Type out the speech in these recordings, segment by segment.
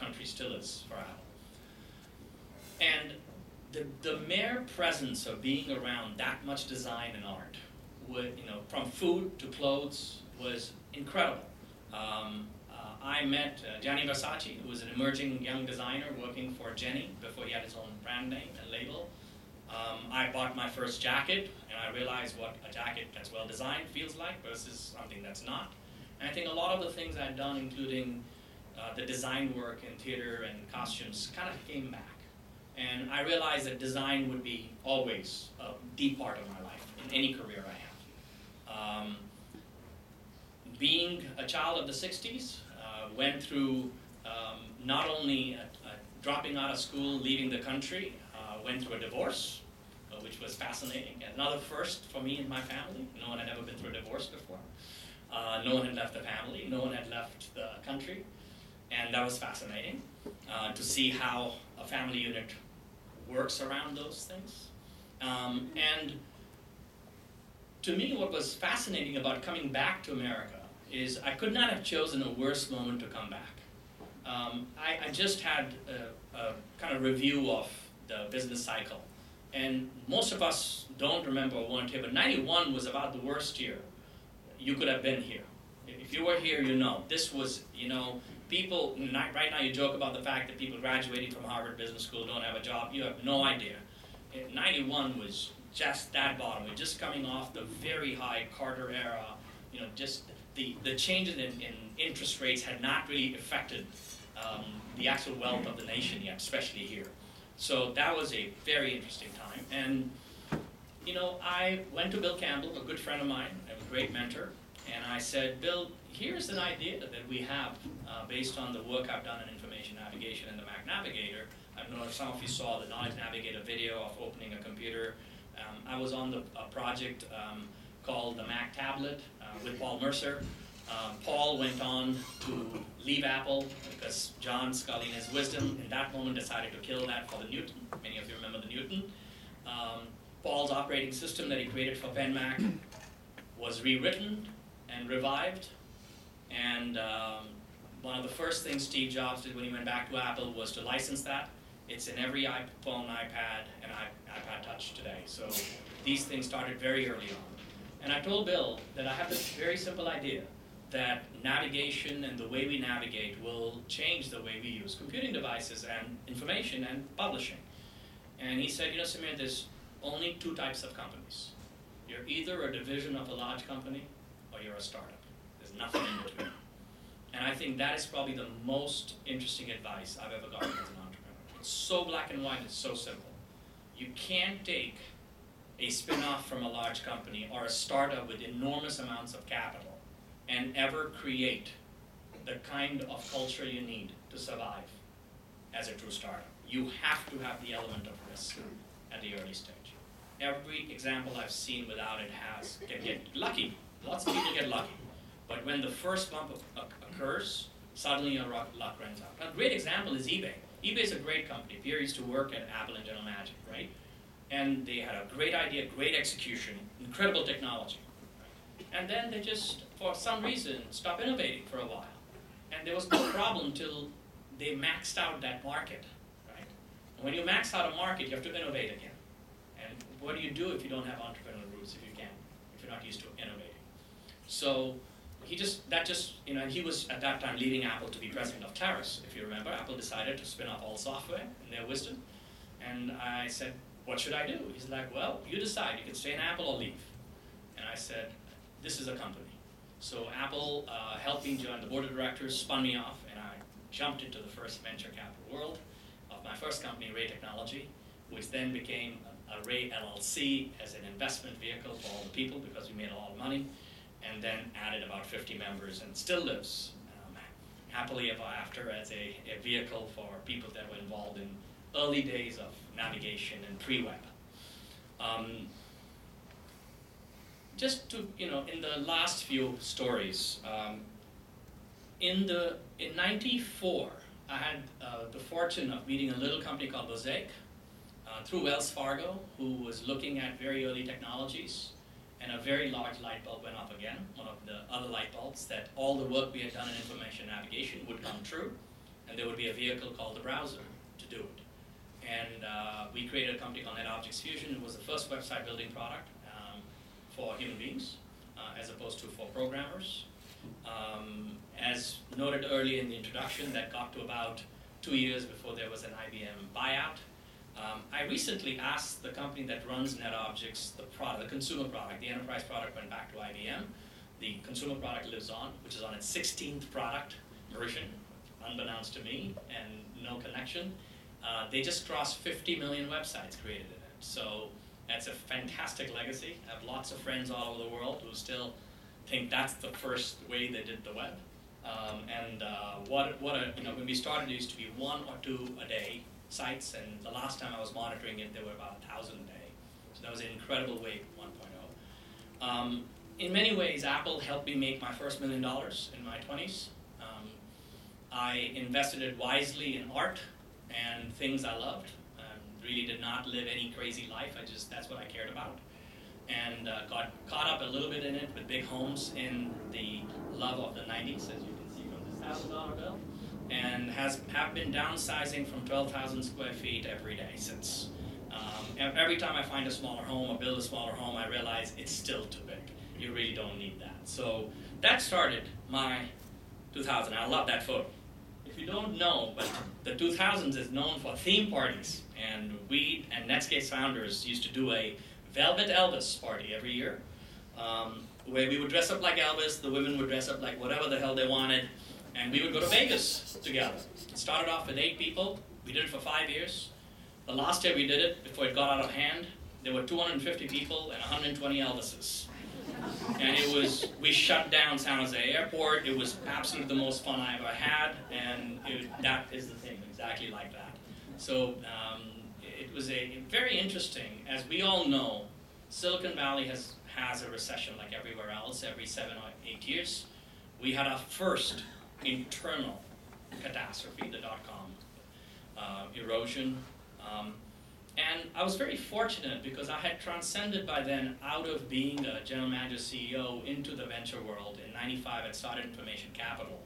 country still is for Apple. And the mere presence of being around that much design and art, would, from food to clothes, was incredible. I met Gianni Versace, who was an emerging young designer working for Jenny before he had his own brand name and label. I bought my first jacket, and I realized what a jacket that's well designed feels like versus something that's not. And I think a lot of the things I'd done, including the design work in theater and costumes, kind of came back. And I realized that design would be always a deep part of my life in any career I have. Being a child of the 60s, went through not only dropping out of school, leaving the country, went through a divorce, which was fascinating. Another first for me and my family. No one had ever been through a divorce before. No one had left the family. No one had left the country. And that was fascinating to see how a family unit works around those things. And to me, what was fascinating about coming back to America is I could not have chosen a worse moment to come back. I just had a kind of review of the business cycle. And most of us don't remember or weren't here, but 91 was about the worst year you could have been here. If you were here, this was, people, right now you joke about the fact that people graduating from Harvard Business School don't have a job. You have no idea. 91 was just that bottom. We're just coming off the very high Carter era. Just the changes in interest rates had not really affected the actual wealth of the nation yet, especially here. So that was a very interesting time. And, I went to Bill Campbell, a good friend of mine, a great mentor, and I said, Bill, here's an idea that we have based on the work I've done in information navigation and the Mac Navigator. I don't know if some of you saw the Knowledge Navigator video of opening a computer. I was on a project called the Mac Tablet with Paul Mercer. Paul went on to leave Apple because John Sculley, in his wisdom, in that moment decided to kill that for the Newton. Many of you remember the Newton. Paul's operating system that he created for Pen Mac was rewritten and revived. And one of the first things Steve Jobs did when he went back to Apple was to license that. It's in every iPhone, iPad, and iPad Touch today. So these things started very early on. And I told Bill that I have this very simple idea that navigation and the way we navigate will change the way we use computing devices and information and publishing. And he said, Samir, there's only two types of companies. You're either a division of a large company or you're a startup. There's nothing in between. And I think that is probably the most interesting advice I've ever gotten as an entrepreneur. It's so black and white, it's so simple. You can't take a spin-off from a large company or a startup with enormous amounts of capital and ever create the kind of culture you need to survive as a true startup. You have to have the element of risk at the early stage. Every example I've seen without it can get lucky. Lots of people get lucky. But when the first bump occurs, suddenly your luck runs out. A great example is eBay. eBay is a great company. Pierre used to work at Apple and General Magic, right? And they had a great idea, great execution, incredible technology. And then they just, for some reason, stopped innovating for a while. And there was no problem till they maxed out that market, right? And when you max out a market, you have to innovate again. And what do you do if you don't have entrepreneurial roots, if you're not used to innovating? So he was at that time leading Apple to be president of Terrace. If you remember, Apple decided to spin off all software in their wisdom. And I said, what should I do? He's like, well, you decide. You can stay in Apple or leave. And I said, this is a company. So Apple helped me join the board of directors, spun me off, and I jumped into the first venture capital world of my first company, Ray Technology, which then became a Ray LLC as an investment vehicle for all the people because we made a lot of money, and then added about 50 members and still lives happily ever after as a vehicle for people that were involved in early days of navigation and pre-web. Just to, in the last few stories, in 94, I had the fortune of meeting a little company called Mosaic through Wells Fargo, who was looking at very early technologies, and a very large light bulb went off again, one of the other light bulbs, that all the work we had done in information navigation would come true. and there would be a vehicle called the browser to do it. And we created a company called NetObjects Fusion. It was the first website building product for human beings, as opposed to for programmers. As noted earlier in the introduction, that got to about 2 years before there was an IBM buyout. I recently asked the company that runs NetObjects, the consumer product, the enterprise product went back to IBM. The consumer product lives on, which is on its 16th product version, unbeknownst to me, and no connection. They just crossed 50 million websites created in it. So that's a fantastic legacy. I have lots of friends all over the world who still think that's the first way they did the web. When we started, it used to be 1 or 2 a day sites, and the last time I was monitoring it, there were about 1,000 a day. So that was an incredible wave, 1.0. In many ways, Apple helped me make my first $1 million in my 20s. I invested it wisely in art and things I loved. Really did not live any crazy life. That's what I cared about. And got caught up a little bit in it with big homes in the love of the 90s, as you can see from this $1,000 bill. And have been downsizing from 12,000 square feet every day since. Every time I find a smaller home or build a smaller home, I realize it's still too big. You really don't need that. So that started my 2000. I love that photo. If you don't know, but the 2000s is known for theme parties. And we and Netscape's founders used to do a Velvet Elvis party every year, where we would dress up like Elvis, the women would dress up like whatever the hell they wanted, and we would go to Vegas together. It started off with 8 people. We did it for 5 years. The last year we did it, before it got out of hand, there were 250 people and 120 Elvises. And we shut down San Jose Airport. It was absolutely the most fun I ever had, and that is the thing, exactly like that. So it was a very interesting, as we all know, Silicon Valley has a recession like everywhere else, every 7 or 8 years. We had our first internal catastrophe, the dot-com erosion. And I was very fortunate because I had transcended by then out of being a general manager CEO into the venture world. In '95, I started Information Capital.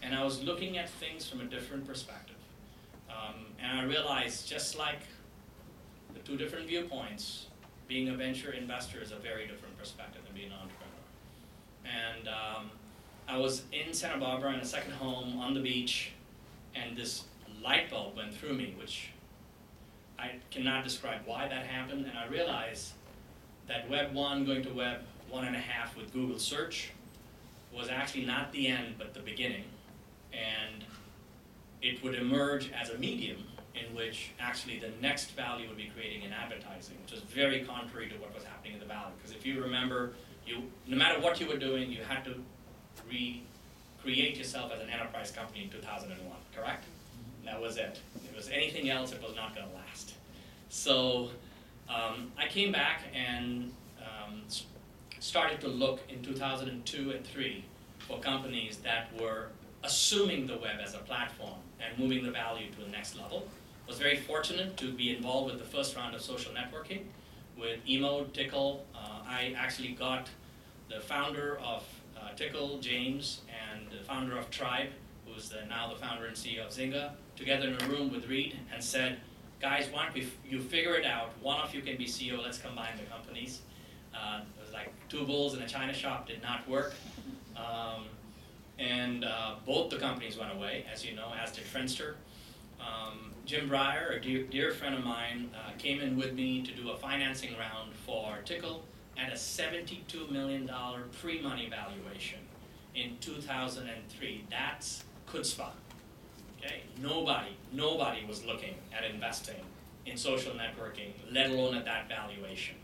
And I was looking at things from a different perspective. And I realized, just like the 2 different viewpoints, being a venture investor is a very different perspective than being an entrepreneur. And I was in Santa Barbara in a second home on the beach, and this light bulb went through me, which I cannot describe why that happened. And I realized that Web 1 going to Web 1.5 with Google search was actually not the end, but the beginning. And it would emerge as a medium in which actually the next value would be creating in advertising, which is very contrary to what was happening in the Valley. Because if you remember, no matter what you were doing, you had to recreate yourself as an enterprise company in 2001, correct? That was it. If it was anything else, it was not going to last. So I came back and started to look in 2002 and 3 for companies that were assuming the web as a platform and moving the value to the next level. Was very fortunate to be involved with the first round of social networking with Emo, Tickle. I actually got the founder of Tickle, James, and the founder of Tribe, who's now the founder and CEO of Zynga, together in a room with Reed and said, guys, why don't you figure it out? One of you can be CEO, let's combine the companies. It was like 2 bulls in a china shop, did not work. And both the companies went away, as you know, as did Friendster. Jim Breyer, a dear friend of mine, came in with me to do a financing round for Tickle at a $72 million pre-money valuation in 2003. That's chutzpah. Okay? Nobody was looking at investing in social networking, let alone at that valuation,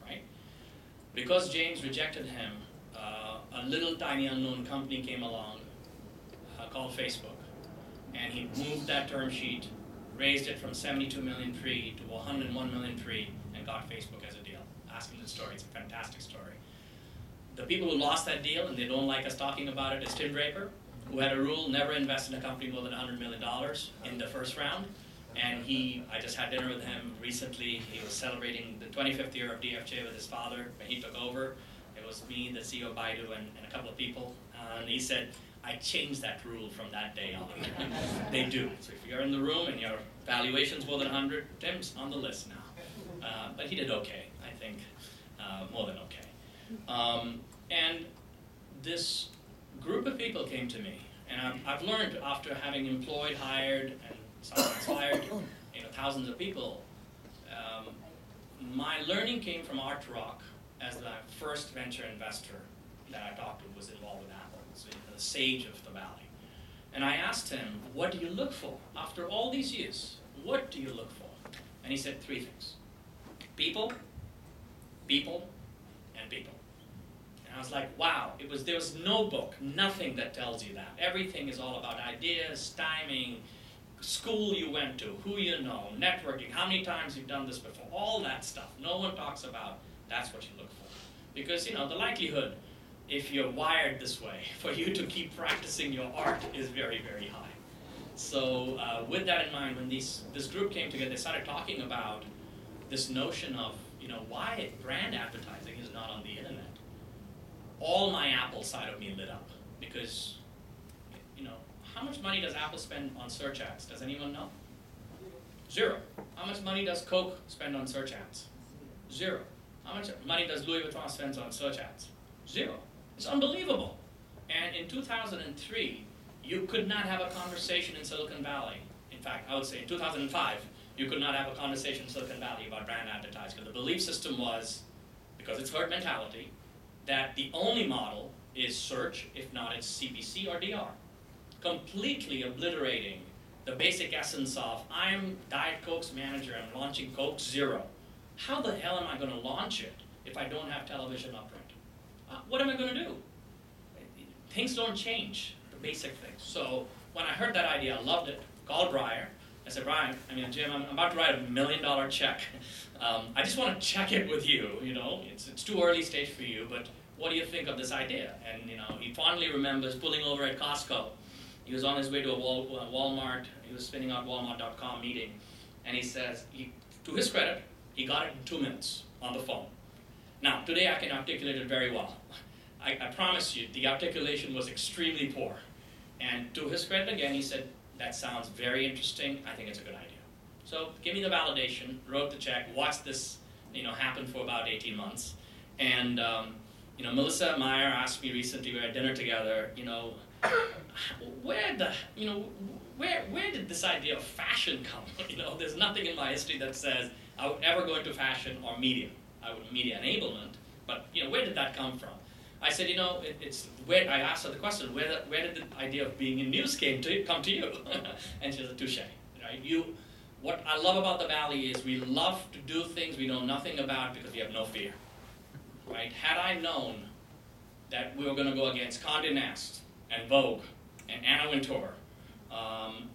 right? Because James rejected him, a little tiny unknown company came along called Facebook, and he moved that term sheet, raised it from 72 million pre to 101 million pre, and got Facebook as a deal. Ask him the story, it's a fantastic story. The people who lost that deal, and they don't like us talking about it, is Tim Draper, who had a rule, never invest in a company more than $100 million in the first round. And I just had dinner with him recently. He was celebrating the 25th year of DFJ with his father when he took over. It was me, the CEO of Baidu, and a couple of people. And he said, I changed that rule from that day on. They do. So if you're in the room and your valuation's more than 100, Tim's on the list now. But he did okay, I think, more than okay. And this group of people came to me, and I've learned after having employed, hired, and sometimes fired, thousands of people. My learning came from Art Rock as the first venture investor that I talked to was involved with Apple, so the sage of the valley. And I asked him, what do you look for? After all these years, what do you look for? And he said 3 things. People, people, and people. And I was like, wow, there was no book, nothing that tells you that. Everything is all about ideas, timing, school you went to, who you know, networking, how many times you've done this before, all that stuff. No one talks about that's what you look for. Because, the likelihood, if you're wired this way, for you to keep practicing your art is very, very high. So with that in mind, when this group came together, they started talking about this notion of, why brand advertising is not on the internet. All my Apple side of me lit up because, how much money does Apple spend on search ads? Does anyone know? 0. How much money does Coke spend on search ads? 0. How much money does Louis Vuitton spend on search ads? 0. It's unbelievable. And in 2003, you could not have a conversation in Silicon Valley. In fact, I would say in 2005, you could not have a conversation in Silicon Valley about brand advertising. Because the belief system was, because it's herd mentality, that the only model is search, if not it's CPC or DR. Completely obliterating the basic essence of, I'm Diet Coke's manager, I'm launching Coke Zero. How the hell am I going to launch it if I don't have television upprint? What am I going to do? Things don't change, the basic things. So when I heard that idea, I loved it. Called Briar. I said, Brian, Jim, I'm about to write $1 million check. I just want to check it with you. It's too early stage for you, but what do you think of this idea? And he fondly remembers pulling over at Costco. He was on his way to a Walmart. He was spinning out Walmart.com meeting, and he says, to his credit, he got it in 2 minutes on the phone. Now, today I can articulate it very well. I promise you, the articulation was extremely poor. And to his credit again, he said, that sounds very interesting. I think it's a good idea. So give me the validation, wrote the check, watched this happen for about 18 months. And Melissa Meyer asked me recently, we were at dinner together, where did this idea of fashion come? There's nothing in my history that says I would ever go into fashion or media. I would media enablement, but where did that come from? I said, it's where I asked her the question, where did the idea of being in news come to you? And she said, touche, right? What I love about the Valley is we love to do things we know nothing about because we have no fear, right? Had I known that we were going to go against Condé Nast and Vogue and Anna Wintour,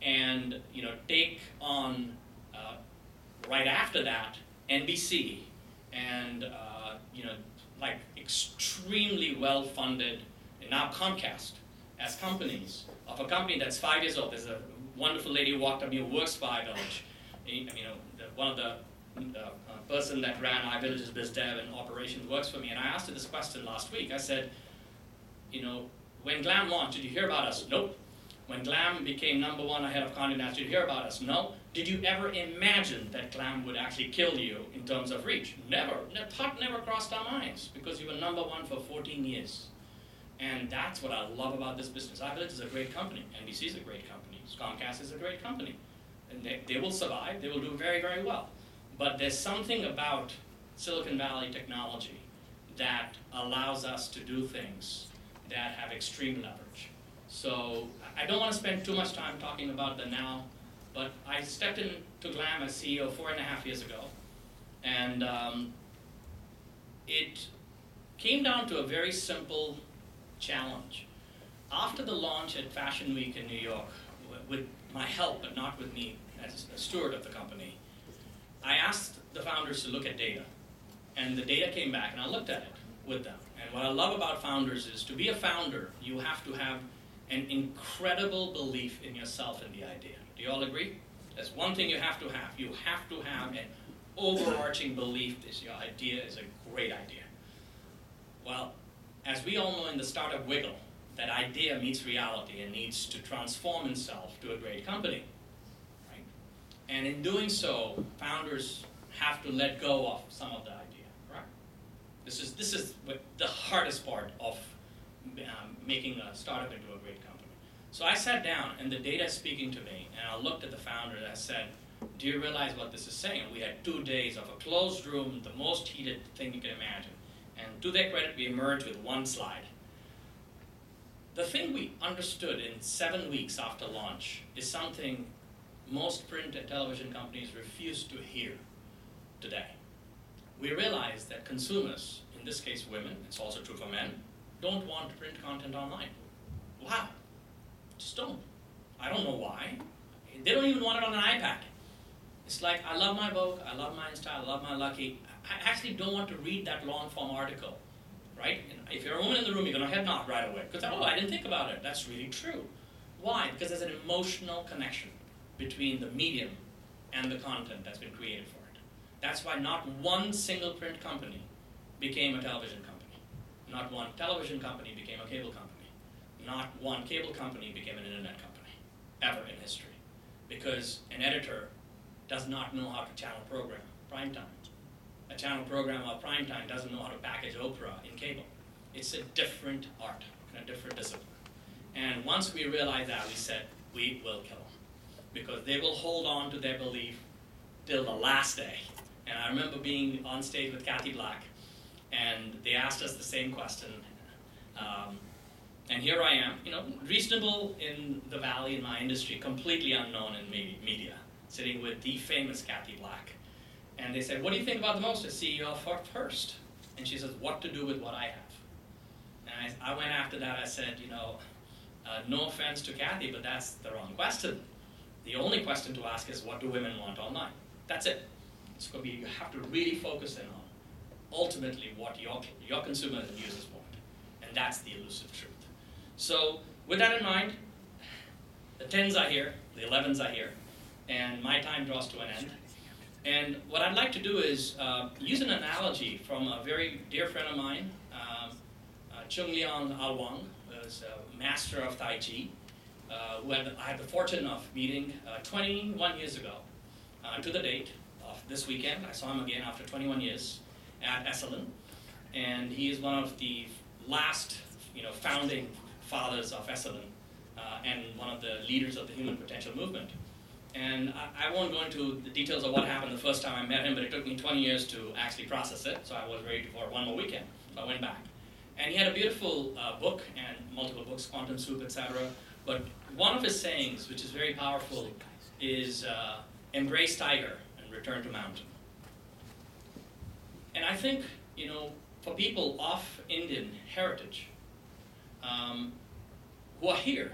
and take on right after that NBC and like extremely well-funded, and now Comcast as companies of a company that's 5 years old. There's a wonderful lady who walked up to me who works for iVillage. One of the person that ran iVillage's biz dev and operations works for me, and I asked her this question last week. I said, when Glam launched, did you hear about us? Nope. When Glam became #1 ahead of Condé Nast, did you hear about us? No. Did you ever imagine that Glam would actually kill you in terms of reach? Never. That thought never crossed our minds because you were #1 for 14 years. And that's what I love about this business. iVillage is a great company. NBC is a great company. Comcast is a great company. And they will survive. They will do very, very well. But there's something about Silicon Valley technology that allows us to do things that have extreme leverage. So I don't want to spend too much time talking about the now, but I stepped into Glam as CEO 4.5 years ago, and it came down to a very simple challenge. After the launch at Fashion Week in New York, with my help, but not with me as a steward of the company, I asked the founders to look at data, and the data came back, and I looked at it with them. And what I love about founders is to be a founder, you have to have an incredible belief in yourself and the idea. Do you all agree? That's one thing you have to have. You have to have an overarching belief that your idea is a great idea. Well, as we all know in the startup wiggle, that idea meets reality and needs to transform itself to a great company, right? And in doing so, founders have to let go of some of the idea, right? This is the hardest part of making a startup into a great company. So I sat down, and the data is speaking to me, and I looked at the founder and I said, do you realize what this is saying? We had 2 days of a closed room, the most heated thing you can imagine. And to their credit, we emerged with 1 slide. The thing we understood in 7 weeks after launch is something most print and television companies refuse to hear today. We realized that consumers, in this case women, it's also true for men, don't want print content online. Wow, just don't. I don't know why. They don't even want it on an iPad. It's like, I love my Vogue, I love my InStyle, I love my Lucky. I actually don't want to read that long form article, right? If you're a woman in the room, you're gonna head nod right away. Because, oh, I didn't think about it. That's really true. Why? Because there's an emotional connection between the medium and the content that's been created for it. That's why not one single print company became a television company. Not one television company became a cable company. Not one cable company became an internet company, ever in history. Because an editor does not know how to channel program primetime. A channel program of primetime doesn't know how to package Oprah in cable. It's a different art and a different discipline. And once we realized that, we said, we will kill them. Because they will hold on to their belief till the last day. And I remember being on stage with Kathy Black, and they asked us the same question. And here I am, reasonable in the valley in my industry, completely unknown in media, sitting with the famous Kathy Black. And they said, what do you think about the most as CEO of Hearst? And she says, what to do with what I have? And I went after that, I said, no offense to Kathy, but that's the wrong question. The only question to ask is, what do women want online? That's it. It's going to be, you have to really focus in on ultimately what your consumers and users want. And that's the elusive truth. So with that in mind, the 10s are here, the 11s are here, and my time draws to an end. And what I'd like to do is use an analogy from a very dear friend of mine, Chung Liang Alwang, who's a master of Tai Chi, who I had the fortune of meeting 21 years ago, to the date of this weekend. I saw him again after 21 years at Esalen, and he is one of the last founding fathers of Esalen, and one of the leaders of the human potential movement. And I won't go into the details of what happened the first time I met him, but it took me 20 years to actually process it, so I was ready for one more weekend, so I went back. And he had a beautiful book, and multiple books, Quantum Soup, etc. But one of his sayings, which is very powerful, is embrace tiger and return to mountain. And I think, for people of Indian heritage, who are here,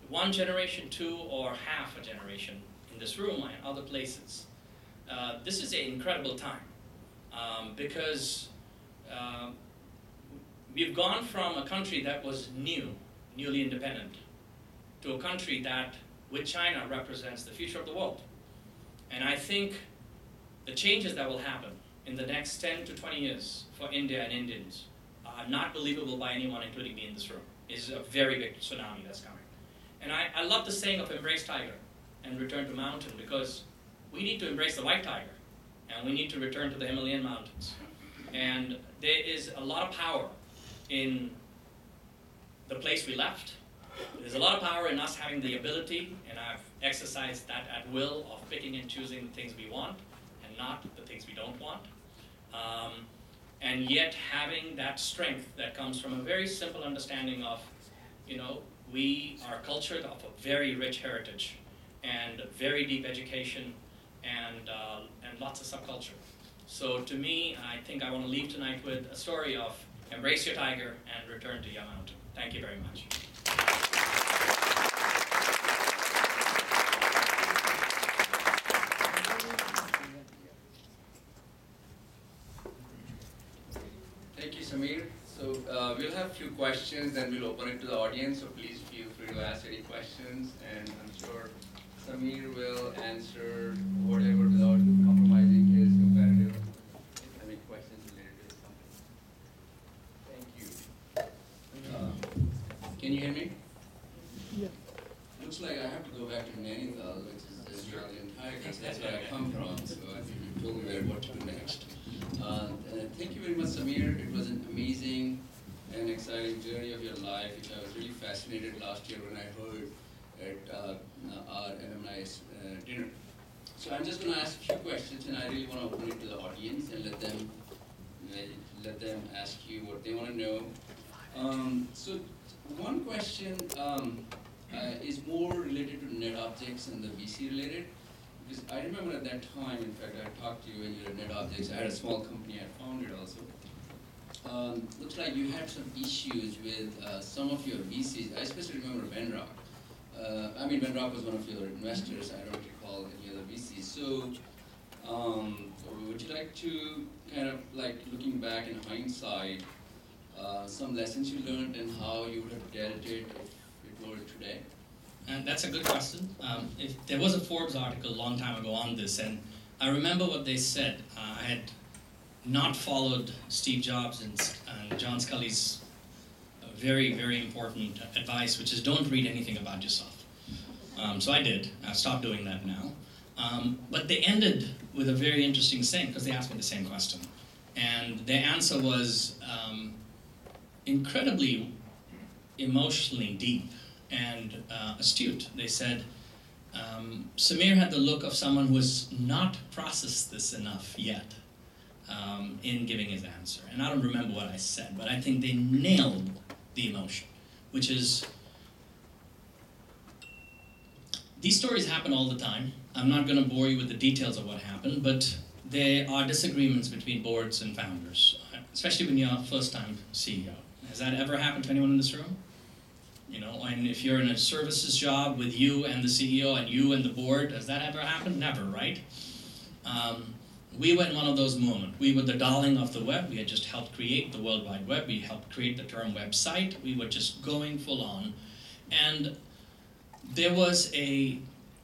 1 generation, 2, or half a generation in this room and other places, this is an incredible time because we've gone from a country that was newly independent, to a country that, with China, represents the future of the world. And I think the changes that will happen in the next 10 to 20 years for India and Indians are not believable by anyone, including me in this room. It's a very big tsunami that's coming. And I love the saying of embrace tiger and return to mountain, because we need to embrace the white tiger and we need to return to the Himalayan mountains. And there is a lot of power in the place we left. There's a lot of power in us having the ability, and I've exercised that at will, of picking and choosing the things we want and not the things we don't want. And yet having that strength that comes from a very simple understanding of, we are cultured of a very rich heritage and very deep education and lots of subculture. So to me, I think I want to leave tonight with a story of embrace your tiger and return to your mountain. Thank you very much. Thank you, Samir. So we'll have a few questions, then we'll open it to the audience, so please feel free to ask any questions, and I'm sure Samir will answer whatever without compromising his competitive any questions related to this company. Thank you. Can you That's where I come from. So I think you told me what to do next. Thank you very much, Samir. It was an amazing and exciting journey of your life, which I was really fascinated last year when I heard at our alumni dinner. So I'm just going to ask a few questions, and I really want to open it to the audience and let them ask you what they want to know. So one question is more related to net objects and the VC related. Because I remember at that time, in fact, I talked to you when you were at Net Objects. I had a small company I founded also. Looks like you had some issues with some of your VCs. I especially remember Venrock. Venrock was one of your investors. I don't recall any other VCs. So, would you like to kind of like looking back in hindsight, some lessons you learned and how you would have dealt it if it were today? And that's a good question. There was a Forbes article a long time ago on this, and I remember what they said. I had not followed Steve Jobs and John Scully's very, very important advice, which is don't read anything about yourself. So I did. I've stopped doing that now. But they ended with a very interesting saying, because they asked me the same question. And their answer was incredibly emotionally deep and astute. They said, Samir had the look of someone who has not processed this enough yet in giving his answer. And I don't remember what I said, but I think they nailed the emotion, which is, these stories happen all the time. I'm not going to bore you with the details of what happened, but there are disagreements between boards and founders, especially when you're a first-time CEO. Has that ever happened to anyone in this room? You know, and if you're in a services job with you and the CEO and you and the board, has that ever happened? Never, right? We were in one of those moments. We were the darling of the web. We had just helped create the World Wide Web. We helped create the term website. We were just going full on. And there was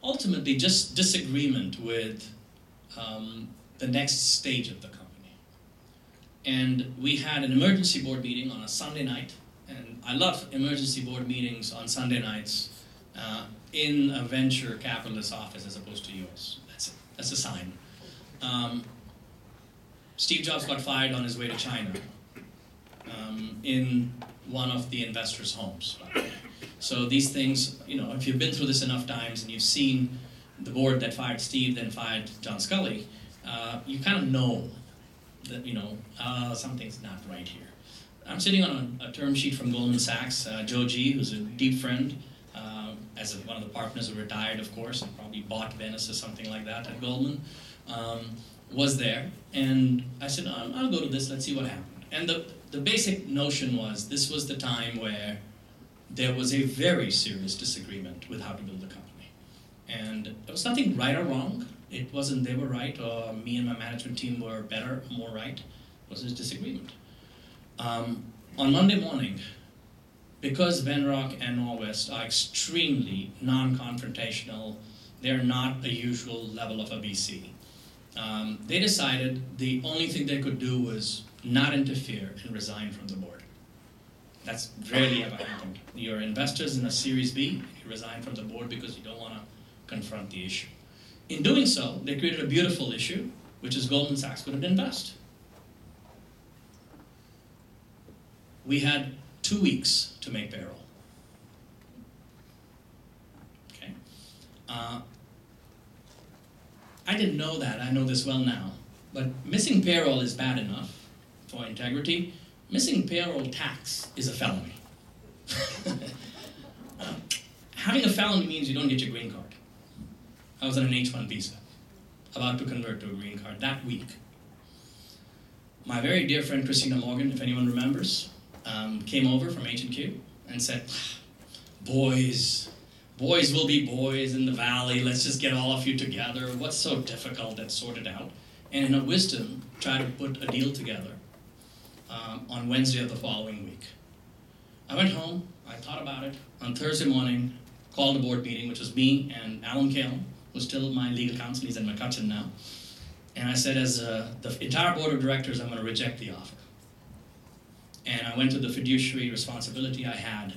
ultimately just disagreement with the next stage of the company. And we had an emergency board meeting on a Sunday night. And I love emergency board meetings on Sunday nights in a venture capitalist office as opposed to yours. That's a sign. Steve Jobs got fired on his way to China in one of the investors' homes. So these things, if you've been through this enough times and you've seen the board that fired Steve, then fired John Scully, you kind of know that, something's not right here. I'm sitting on a term sheet from Goldman Sachs. Joe G., who's a deep friend, as one of the partners who retired, of course, and probably bought Venice or something like that at Goldman, was there. And I said, I'll go to this, let's see what happened. And the basic notion was this was the time where there was a very serious disagreement with how to build a company. And there was nothing right or wrong. It wasn't they were right or me and my management team were better or more right. It was this disagreement. On Monday morning, because Venrock and Norwest are extremely non-confrontational, they're not a usual level of a VC. They decided the only thing they could do was not interfere and resign from the board. That's rarely ever happened. You're investors in a Series B, you resign from the board because you don't want to confront the issue. In doing so, they created a beautiful issue, which is Goldman Sachs couldn't invest. We had 2 weeks to make payroll. Okay. I didn't know that. I know this well now. But missing payroll is bad enough for integrity. Missing payroll tax is a felony. Having a felony means you don't get your green card. I was on an H-1 visa, about to convert to a green card that week. My very dear friend Christina Morgan, if anyone remembers, came over from H&Q and said, boys will be boys in the valley, let's just get all of you together, what's so difficult, let's sort it out. And in her wisdom, tried to put a deal together on Wednesday of the following week. I went home, I thought about it. On Thursday morning, called a board meeting, which was me and Alan Kale, who's still my legal counsel, he's in McCutcheon now. And I said, as the entire board of directors, I'm going to reject the offer. And I went to the fiduciary responsibility I had,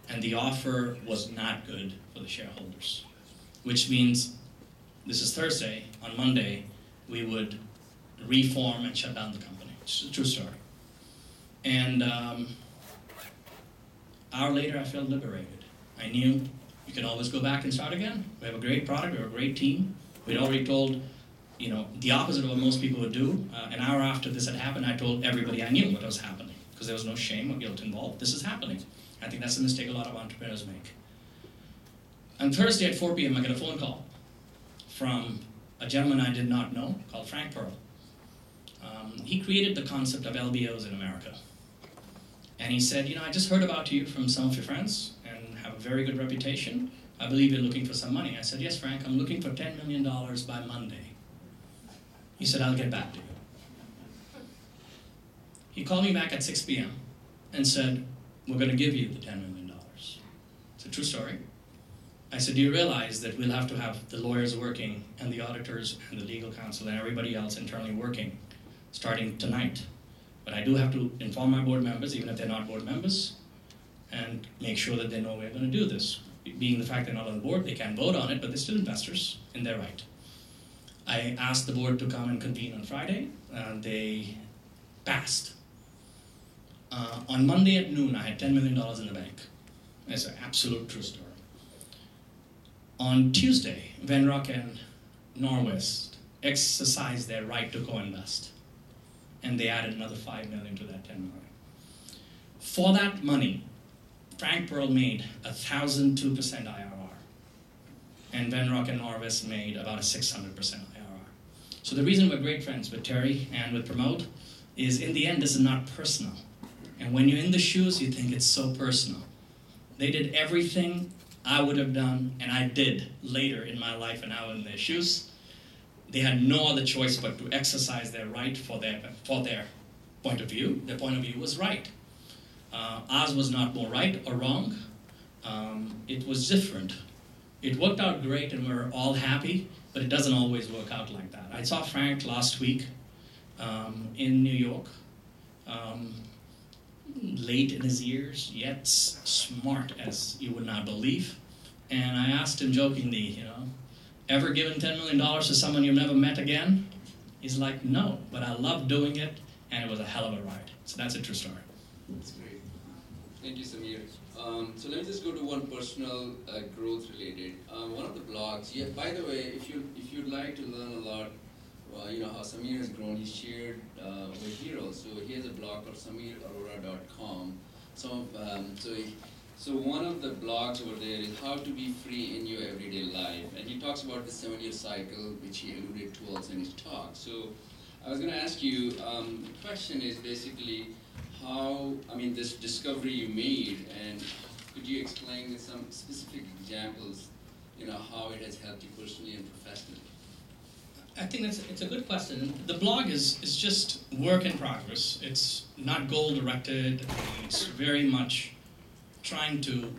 and the offer was not good for the shareholders, which means this is Thursday, on Monday, we would reform and shut down the company. It's a true story. And hour later, I felt liberated. I knew you can always go back and start again. We have a great product, we have a great team. We'd already told, the opposite of what most people would do. An hour after this had happened, I told everybody I knew what was happening, because there was no shame or guilt involved. This is happening. I think that's a mistake a lot of entrepreneurs make. On Thursday at 4 p.m., I get a phone call from a gentleman I did not know called Frank Pearl. He created the concept of LBOs in America. And he said, I just heard about you from some of your friends and have a very good reputation. I believe you're looking for some money. I said, yes, Frank, I'm looking for $10 million by Monday. He said, I'll get back to you. He called me back at 6 p.m. and said, we're going to give you the $10 million. It's a true story. I said, do you realize that we'll have to have the lawyers working and the auditors and the legal counsel and everybody else internally working starting tonight? But I do have to inform my board members, even if they're not board members, and make sure that they know we're going to do this. Being the fact they're not on the board, they can't vote on it, but they're still investors in their right. I asked the board to come and convene on Friday. They passed. On Monday at noon, I had $10 million in the bank. That's an absolute true story. On Tuesday, Venrock and Norwest exercised their right to co-invest, and they added another $5 million to that $10 million. For that money, Frank Pearl made 1,002% IRR, and Venrock and Norwest made about a 600% IRR. So the reason we're great friends with Terry and with Pramod is, in the end, this is not personal. And when you're in the shoes, you think it's so personal. They did everything I would have done, and I did later in my life, and I was in their shoes. They had no other choice but to exercise their right for their point of view. Their point of view was right. Ours was not more right or wrong. It was different. It worked out great, and we're all happy, but it doesn't always work out like that. I saw Frank last week in New York. Late in his years, yet smart as you would not believe. And I asked him jokingly, ever given $10 million to someone you've never met again? He's like, no, but I love doing it, and it was a hell of a ride. So that's a true story. That's great. Thank you, Samir. So let me just go to one personal growth related. One of the blogs, by the way, if you'd like to learn a lot, how Samir has grown, he's shared over here also. He has a blog called SamirArora.com. So one of the blogs over there is how to be free in your everyday life. And he talks about the 7-year cycle, which he alluded to also in his talk. So I was going to ask you, the question is basically this discovery you made, and could you explain with some specific examples, how it has helped you personally and professionally? I think it's a good question. The blog is just work in progress. It's not goal-directed. It's very much trying to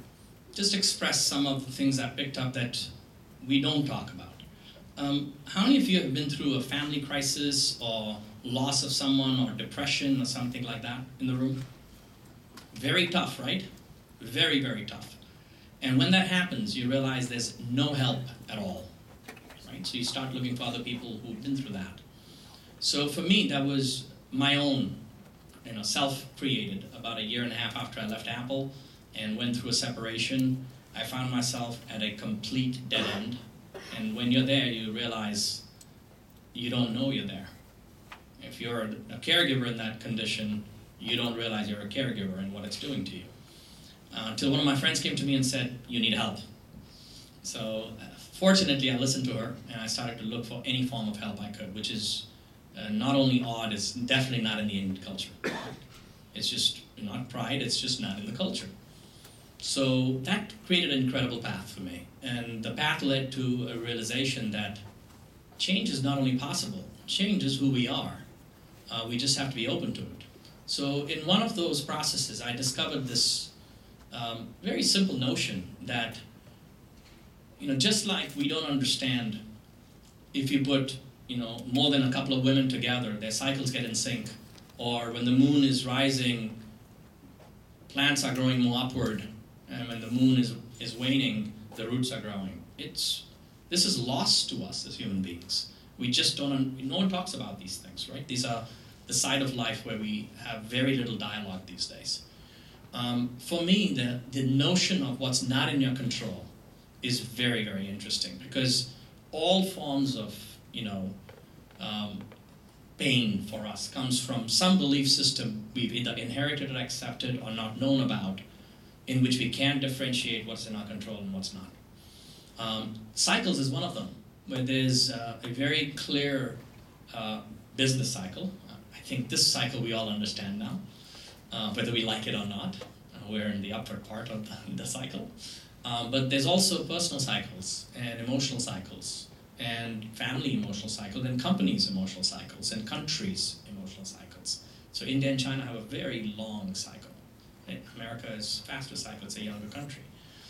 just express some of the things I picked up that we don't talk about. How many of you have been through a family crisis or loss of someone or depression or something like that in the room? Very tough, right? Very, very tough. And when that happens, you realize there's no help at all. Right? So you start looking for other people who've been through that. So for me, that was my own, self-created. About 1.5 years after I left Apple and went through a separation, I found myself at a complete dead end. And when you're there, you realize you don't know you're there. If you're a caregiver in that condition, you don't realize you're a caregiver and what it's doing to you. Until one of my friends came to me and said, you need help. So fortunately, I listened to her, and I started to look for any form of help I could, which is not only odd, it's definitely not in the Indian culture. It's just not pride, it's just not in the culture. So that created an incredible path for me. And the path led to a realization that change is not only possible, change is who we are. We just have to be open to it. So in one of those processes, I discovered this very simple notion that just like we don't understand if you put, more than a couple of women together, their cycles get in sync, or when the moon is rising, plants are growing more upward, and when the moon is waning, the roots are growing. It's This is lost to us as human beings. We just don't, no one talks about these things, right? These are the side of life where we have very little dialogue these days. For me, the notion of what's not in your control is very, very interesting, because all forms of, pain for us comes from some belief system we've either inherited or accepted or not known about, in which we can't differentiate what's in our control and what's not. Cycles is one of them, where there's a very clear business cycle. I think this cycle we all understand now, whether we like it or not. We're in the upper part of the cycle. But there's also personal cycles and emotional cycles and family emotional cycles and companies' emotional cycles and countries' emotional cycles. So India and China have a very long cycle. America is faster cycle, it's a younger country.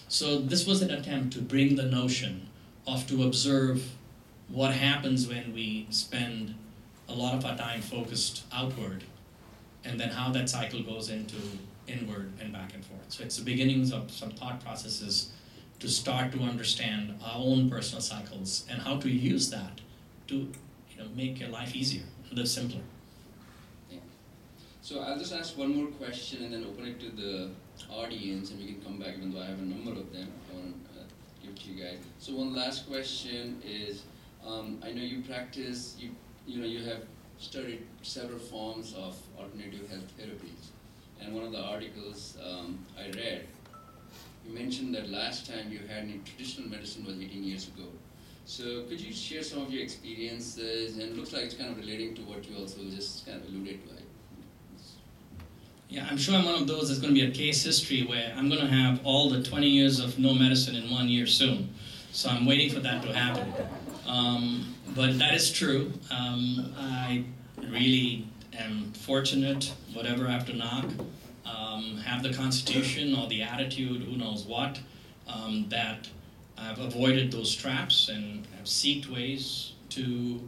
So this was an attempt to bring the notion of to observe what happens when we spend a lot of our time focused outward, and then how that cycle goes into inward and back and forth. So it's the beginnings of some thought processes to start to understand our own personal cycles and how to use that to make your life easier, live simpler. Yeah. So I'll just ask one more question and then open it to the audience, and we can come back, even though I have a number of them I want to give to you guys. So one last question is, I know you practice, you have studied several forms of alternative health therapies. And one of the articles I read, you mentioned that last time you had in traditional medicine was 18 years ago. So could you share some of your experiences? And it looks like it's kind of relating to what you also just kind of alluded to. Yeah, I'm sure I'm one of those that's going to be a case history where I'm going to have all the 20 years of no medicine in 1 year soon. So I'm waiting for that to happen. But that is true. I really am fortunate, whatever I have to knock, have the constitution or the attitude, who knows what, that I've avoided those traps and have sought ways to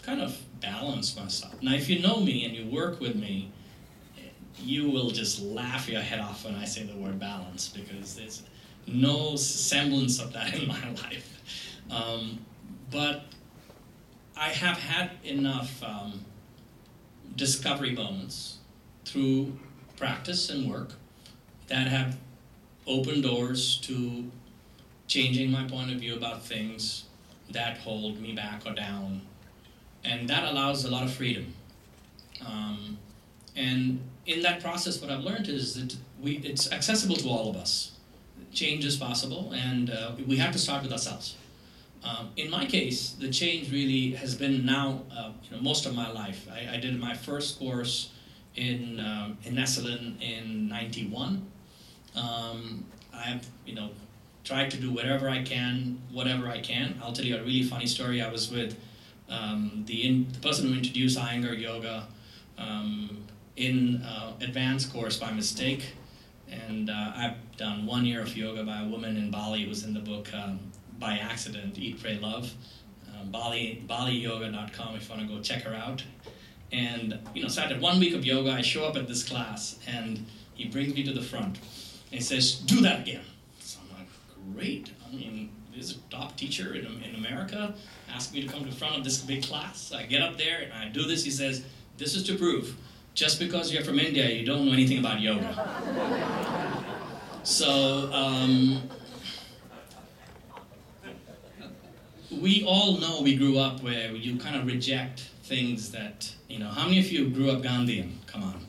kind of balance myself. Now, if you know me and you work with me, you will just laugh your head off when I say the word balance, because there's no semblance of that in my life. But I have had enough discovery moments through practice and work that have opened doors to changing my point of view about things that hold me back or down. And that allows a lot of freedom. And in that process, what I've learned is that it's accessible to all of us. Change is possible, and we have to start with ourselves. In my case, the change really has been now, most of my life. I did my first course in Esalen in '91. I've, tried to do whatever I can. I'll tell you a really funny story. I was with the person who introduced Iyengar Yoga in advanced course by mistake, and I've done 1 year of yoga by a woman in Bali who's in the book By Accident, Eat, Pray, Love, BaliYoga.com if you want to go check her out. And so after 1 week of yoga, I show up at this class, and he brings me to the front, and he says, "Do that again." So I'm like, great. I mean, there's a top teacher in America asked me to come to the front of this big class. I get up there and I do this. He says, "This is to prove, just because you're from India, you don't know anything about yoga." So we all know we grew up where you kind of reject things that, how many of you grew up Gandhian? Come on.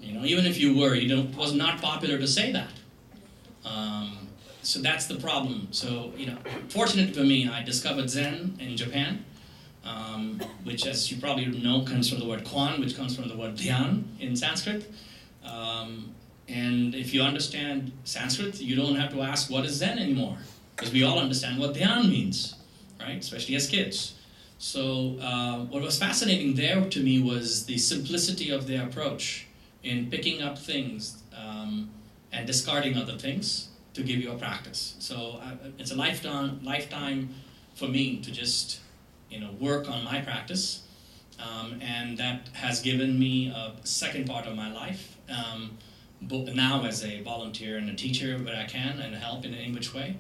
Even if you were, it was not popular to say that. So that's the problem. So, fortunate for me, I discovered Zen in Japan, which, as you probably know, comes from the word Kwan, which comes from the word Dhyan in Sanskrit. And if you understand Sanskrit, you don't have to ask what is Zen anymore, because we all understand what Dhyan means, right? Especially as kids. So what was fascinating there to me was the simplicity of their approach in picking up things and discarding other things to give you a practice. So it's a lifetime for me to just work on my practice, and that has given me a second part of my life, now as a volunteer and a teacher where I can and help in any which way.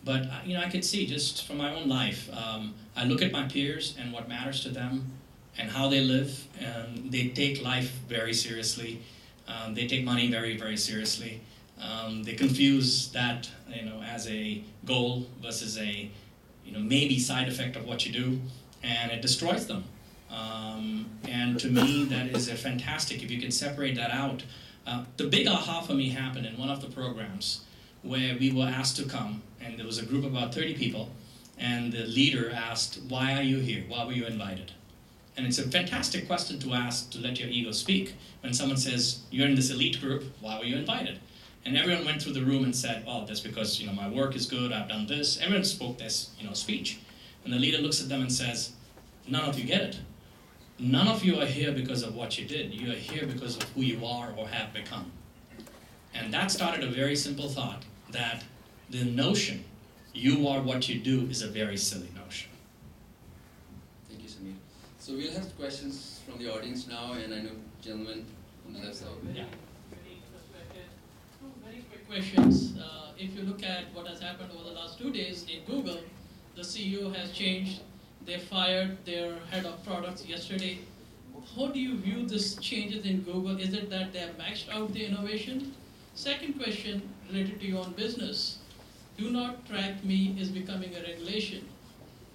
But I could see just from my own life. I look at my peers and what matters to them, and how they live, and they take life very seriously. They take money very, very seriously. They confuse that, as a goal versus a, maybe side effect of what you do, and it destroys them. And to me, that is a fantastic, if you can separate that out. The big aha for me happened in one of the programs where we were asked to come, and there was a group of about 30 people, and the leader asked, why are you here? Why were you invited? And it's a fantastic question to ask, to let your ego speak. When someone says, you're in this elite group, why were you invited? And everyone went through the room and said, oh, that's because my work is good, I've done this. Everyone spoke this speech. And the leader looks at them and says, none of you get it. None of you are here because of what you did. You are here because of who you are or have become. And that started a very simple thought, that the notion, you are what you do, is a very silly notion. Thank you, Samir. So we'll have questions from the audience now, and I know gentlemen on the left side. Yeah. Two very quick questions. If you look at what has happened over the last 2 days in Google, the CEO has changed. They fired their head of products yesterday. How do you view these changes in Google? Is it that they have maxed out the innovation? Second question related to your own business. Do not track me is becoming a regulation.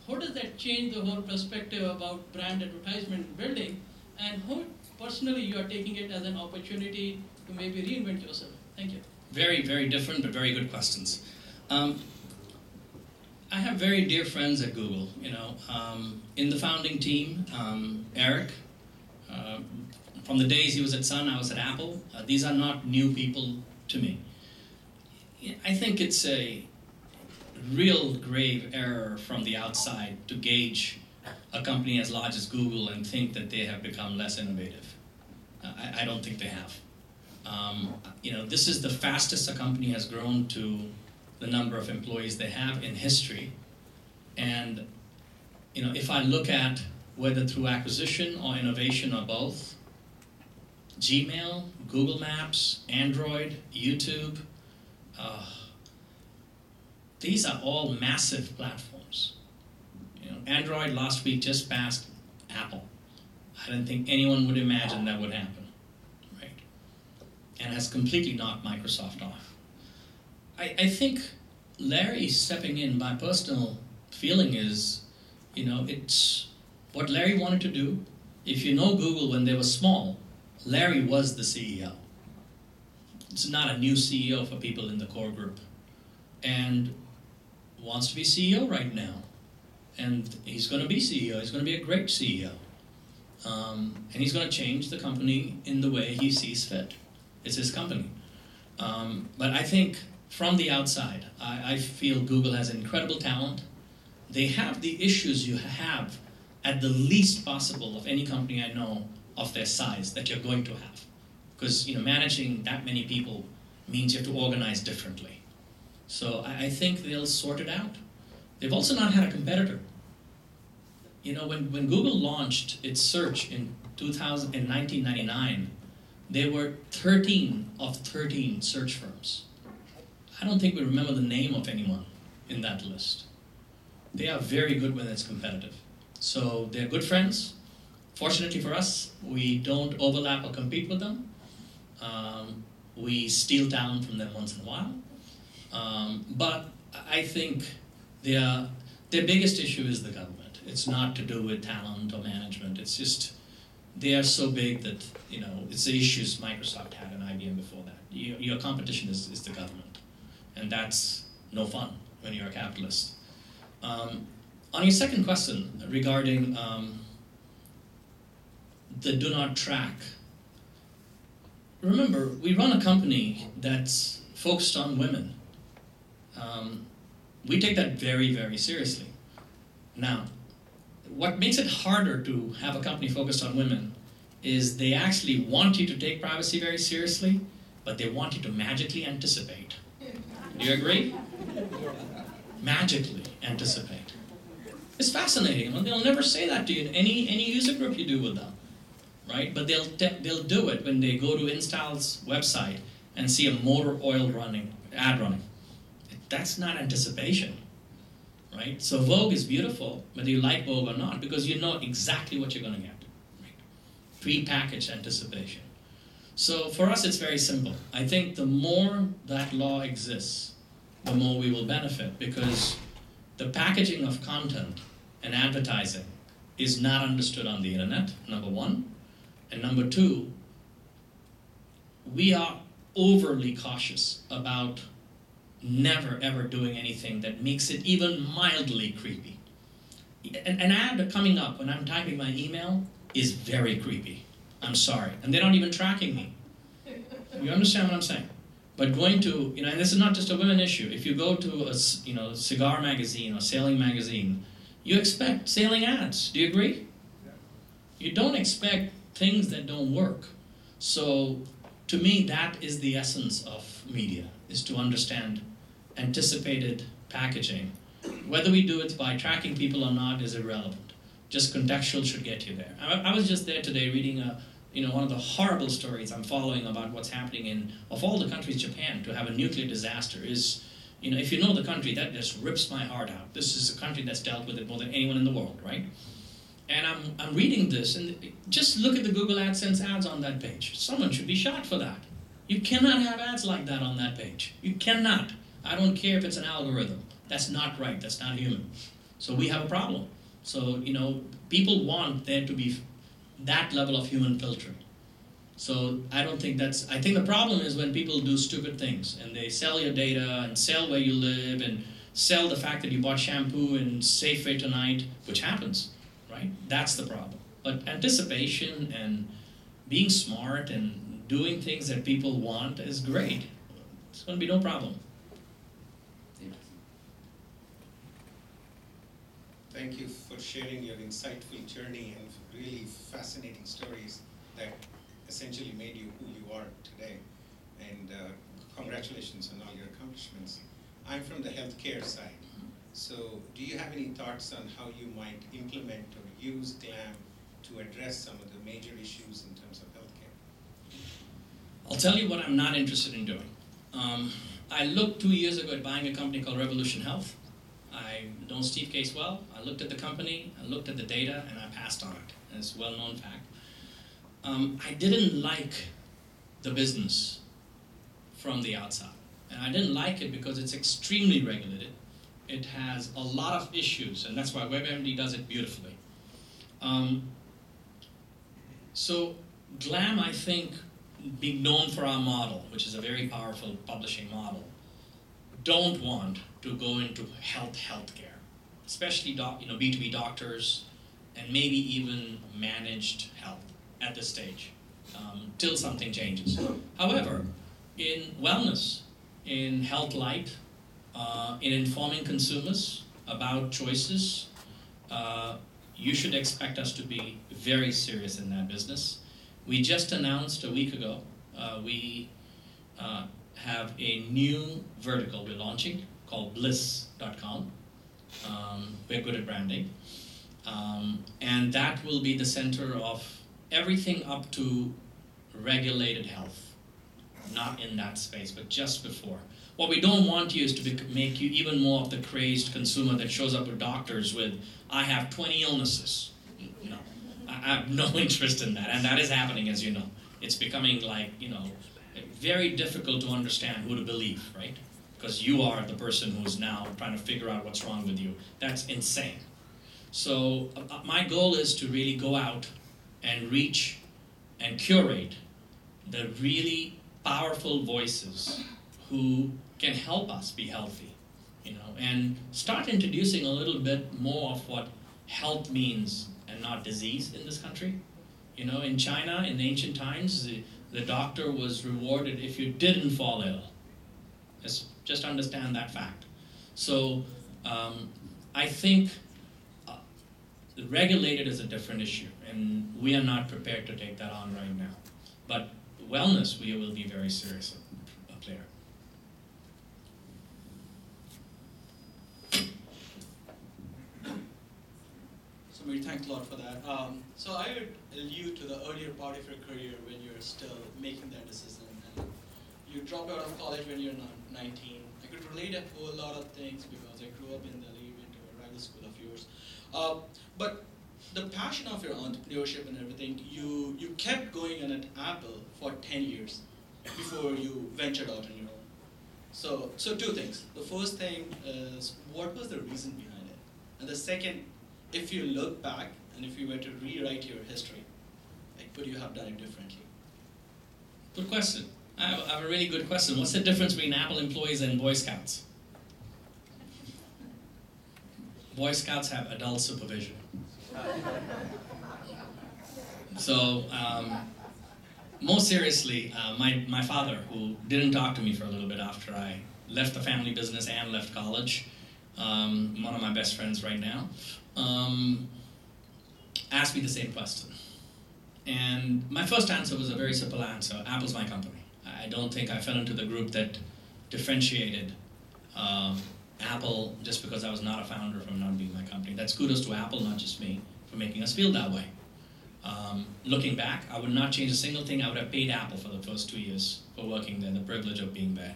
How does that change the whole perspective about brand advertisement building, and how personally you are taking it as an opportunity to maybe reinvent yourself? Thank you. Very, very different, but very good questions. I have very dear friends at Google. In the founding team, Eric, from the days he was at Sun, I was at Apple. These are not new people to me. I think it's a real grave error from the outside to gauge a company as large as Google and think that they have become less innovative. I don't think they have. This is the fastest a company has grown to the number of employees they have in history. And if I look at whether through acquisition or innovation or both, Gmail, Google Maps, Android, YouTube, these are all massive platforms. Android last week just passed Apple. I don't think anyone would imagine that would happen, right? And has completely knocked Microsoft off. I think Larry stepping in, my personal feeling is, it's what Larry wanted to do. If you know Google when they were small, Larry was the CEO. It's not a new CEO for people in the core group. And wants to be CEO right now. And he's going to be CEO. He's going to be a great CEO. And he's going to change the company in the way he sees fit. It's his company. But I think from the outside, I feel Google has incredible talent. They have the issues you have at the least possible of any company I know of their size that you're going to have. Because managing that many people means you have to organize differently. So I think they'll sort it out. They've also not had a competitor. When Google launched its search in 1999, there were 13 of 13 search firms. I don't think we remember the name of anyone in that list. They are very good when it's competitive. So they're good friends. Fortunately for us, we don't overlap or compete with them. We steal talent from them once in a while. But I think their biggest issue is the government. It's not to do with talent or management. It's just they are so big that it's the issues Microsoft had and IBM before that. Your competition is the government, and that's no fun when you're a capitalist. On your second question regarding the do not track, remember we run a company that's focused on women. We take that very, very seriously. Now, what makes it harder to have a company focused on women is they actually want you to take privacy very seriously, but they want you to magically anticipate. Do you agree? Magically anticipate. It's fascinating. Well, they'll never say that to you in any user group you do with them, right? But they'll do it when they go to Install's website and see a motor oil ad running. That's not anticipation, right? So Vogue is beautiful, whether you like Vogue or not, because you know exactly what you're going to get. Right? Pre-packaged anticipation. So for us, it's very simple. I think the more that law exists, the more we will benefit, because the packaging of content and advertising is not understood on the internet, number one. And number two, we are overly cautious about never ever doing anything that makes it even mildly creepy. An ad coming up when I'm typing my email is very creepy. I'm sorry. And they're not even tracking me. You understand what I'm saying? But going to, and this is not just a women issue. If you go to a, cigar magazine or sailing magazine, you expect sailing ads. Do you agree? You don't expect things that don't work. So to me, that is the essence of media, is to understand anticipated packaging. Whether we do it by tracking people or not is irrelevant. Just contextual should get you there. I was just there today reading one of the horrible stories I'm following about what's happening in, of all the countries, Japan, to have a nuclear disaster is, if you know the country, that just rips my heart out. This is a country that's dealt with it more than anyone in the world, right? And I'm reading this, and just look at the Google AdSense ads on that page. Someone should be shot for that. You cannot have ads like that on that page. You cannot. I don't care if it's an algorithm. That's not right. That's not human. So we have a problem. So, people want there to be that level of human filtering. So I think the problem is when people do stupid things and they sell your data and sell where you live and sell the fact that you bought shampoo in Safeway tonight, which happens, right? That's the problem. But anticipation and being smart and doing things that people want is great. It's going to be no problem. Thank you for sharing your insightful journey and really fascinating stories that essentially made you who you are today. And congratulations on all your accomplishments. I'm from the healthcare side. So do you have any thoughts on how you might implement or use GLAM to address some of the major issues in terms of healthcare? I'll tell you what I'm not interested in doing. I looked 2 years ago at buying a company called Revolution Health. I know Steve Case well. I looked at the company, I looked at the data, and I passed on it. It's a well-known fact. I didn't like the business from the outside. And I didn't like it because it's extremely regulated. It has a lot of issues, and that's why WebMD does it beautifully. So GLAM, I think, being known for our model, which is a very powerful publishing model, don't want to go into healthcare, especially B2B doctors, and maybe even managed health at this stage, till something changes. However, in wellness, in health light, in informing consumers about choices, you should expect us to be very serious in that business. We just announced a week ago, we have a new vertical we're launching called bliss.com. We're good at branding. And that will be the center of everything up to regulated health. Not in that space, but just before. What we don't want you is to make you even more of the crazed consumer that shows up with doctors with, I have 20 illnesses. No, I have no interest in that. And that is happening, as you know. It's becoming very difficult to understand who to believe, right? Because you are the person who's now trying to figure out what's wrong with you. That's insane. So my goal is to really go out and reach and curate the really powerful voices who can help us be healthy, and start introducing a little bit more of what health means and not disease in this country. In China, in ancient times, the doctor was rewarded if you didn't fall ill. Just understand that fact. So I think regulated is a different issue, and we are not prepared to take that on right now. But wellness, we will be very serious a player. Samir, thanks a lot for that. So I would allude to the earlier part of your career when you're still making that decision. And you dropped out of college when you're 19. I could relate a whole lot of things because I grew up in Delhi, went to a rival school of yours. But the passion of your entrepreneurship and everything, you kept going on at Apple for 10 years before you ventured out on your own. So two things. The first thing is, what was the reason behind it? And the second, if you look back and if you were to rewrite your history, like, would you have done it differently? Good question. I have a really good question. What's the difference between Apple employees and Boy Scouts? Boy Scouts have adult supervision. So, most seriously, my father, who didn't talk to me for a little bit after I left the family business and left college, one of my best friends right now, asked me the same question. And my first answer was a very simple answer: Apple's my company. I don't think I fell into the group that differentiated Apple just because I was not a founder from not being my company. That's kudos to Apple, not just me, for making us feel that way. Looking back, I would not change a single thing. I would have paid Apple for the first 2 years for working there, the privilege of being there.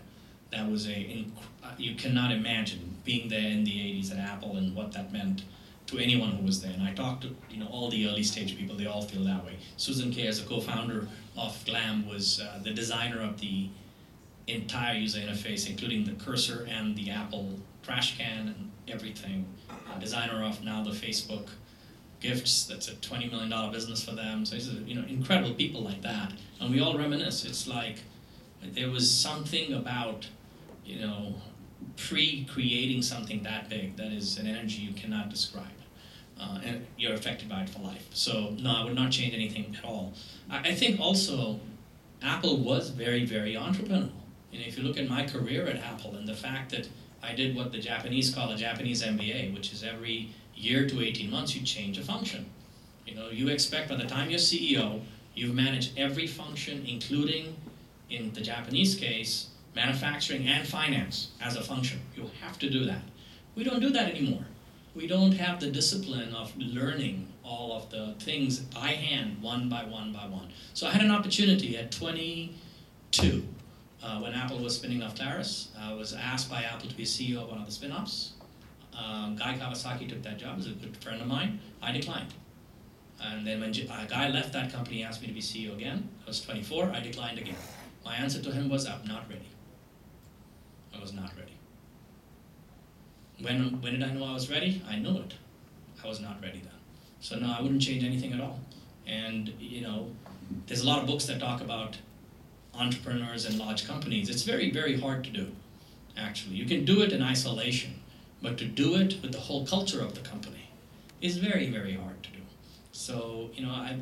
That was you cannot imagine being there in the 80s at Apple and what that meant to anyone who was there. And I talked to all the early stage people, they all feel that way. Susan Kay, as a co-founder of Glam, was the designer of the entire user interface, including the cursor and the Apple trash can and everything. Designer of now the Facebook Gifts, that's a $20 million business for them. So it's incredible people like that. And we all reminisce. It's like there was something about, pre-creating something that big that is an energy you cannot describe. And you're affected by it for life. So no, I would not change anything at all. I think also Apple was very, very entrepreneurial. If you look at my career at Apple and the fact that I did what the Japanese call a Japanese MBA, which is every year to 18 months you change a function. You expect by the time you're CEO, you've managed every function, including, in the Japanese case, manufacturing and finance as a function. You have to do that. We don't do that anymore. We don't have the discipline of learning all of the things by hand, one by one by one. So I had an opportunity at 22, when Apple was spinning off Claris. I was asked by Apple to be CEO of one of the spin-offs. Guy Kawasaki took that job, he was a good friend of mine. I declined. And then when a guy left that company, he asked me to be CEO again. I was 24, I declined again. My answer to him was, I'm not ready. I was not ready. When did I know I was ready? I knew it. I was not ready then. So no, I wouldn't change anything at all. And there's a lot of books that talk about entrepreneurs and large companies. It's very, very hard to do, actually. You can do it in isolation, but to do it with the whole culture of the company is very, very hard to do. So,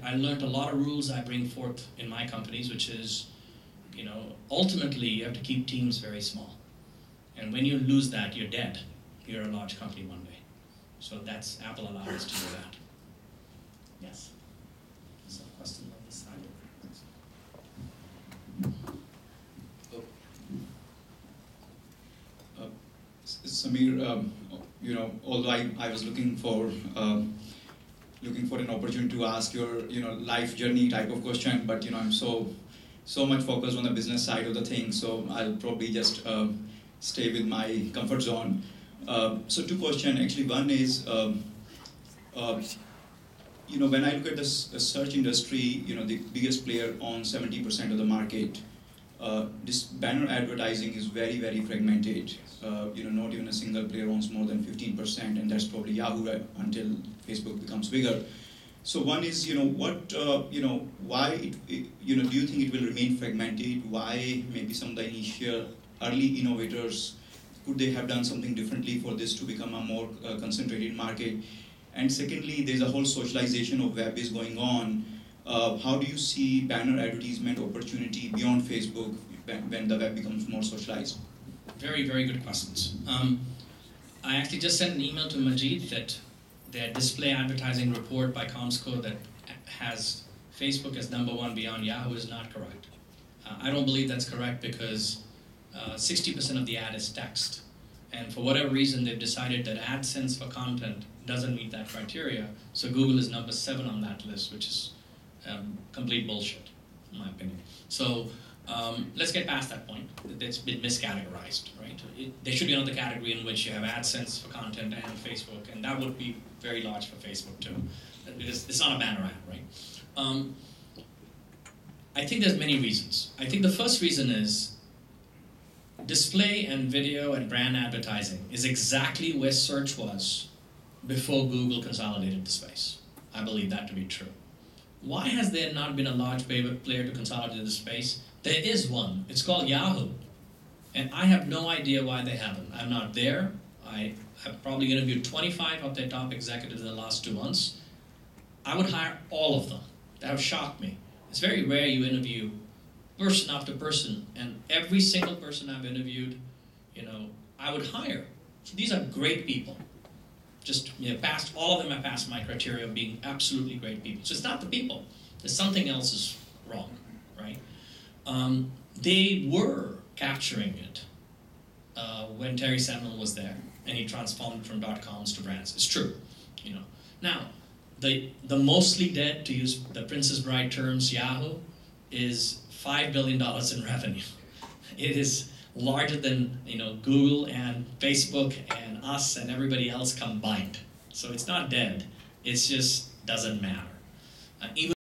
I learned a lot of rules I bring forth in my companies, which is, ultimately you have to keep teams very small. And when you lose that, you're dead. You're a large company one day. So that's, Apple allowed us to do that. Yes? There's a question on this side. Samir, although I was looking for an opportunity to ask your life journey type of question, but I'm so much focused on the business side of the thing, so I'll probably just stay with my comfort zone. So two questions actually. One is, when I look at the search industry, the biggest player owns 70% of the market. This banner advertising is very, very fragmented. Not even a single player owns more than 15%, and that's probably Yahoo until Facebook becomes bigger. So one is, why do you think it will remain fragmented? Why maybe some of the initial early innovators, could they have done something differently for this to become a more concentrated market? And secondly, there's a whole socialization of web is going on. How do you see banner advertisement opportunity beyond Facebook when the web becomes more socialized? Very, very good questions. I actually just sent an email to Majid that their display advertising report by Comscore that has Facebook as #1 beyond Yahoo is not correct. I don't believe that's correct because 60% of the ad is text. And for whatever reason, they've decided that AdSense for content doesn't meet that criteria. So Google is #7 on that list, which is complete bullshit, in my opinion. So Let's get past that point. It's been miscategorized, right? There should be another category in which you have AdSense for content and Facebook, and that would be very large for Facebook too, because it's not a banner ad, right? I think there's many reasons. I think the first reason is display and video and brand advertising is exactly where search was before Google consolidated the space. I believe that to be true. Why has there not been a large player to consolidate the space? There is one. It's called Yahoo. And I have no idea why they haven't. I'm not there. I have probably interviewed 25 of their top executives in the last 2 months. I would hire all of them. That would shock me. It's very rare you interview person after person, and every single person I've interviewed, I would hire. So these are great people. Just, all of them have passed my criteria of being absolutely great people. So it's not the people. There's something else is wrong, right? They were capturing it when Terry Samuel was there, and he transformed it from .coms to brands. It's true, Now, the mostly dead, to use the Princess Bride terms, Yahoo, is $5 billion in revenue. It is larger than Google and Facebook and us and everybody else combined. So it's not dead. It just doesn't matter. Even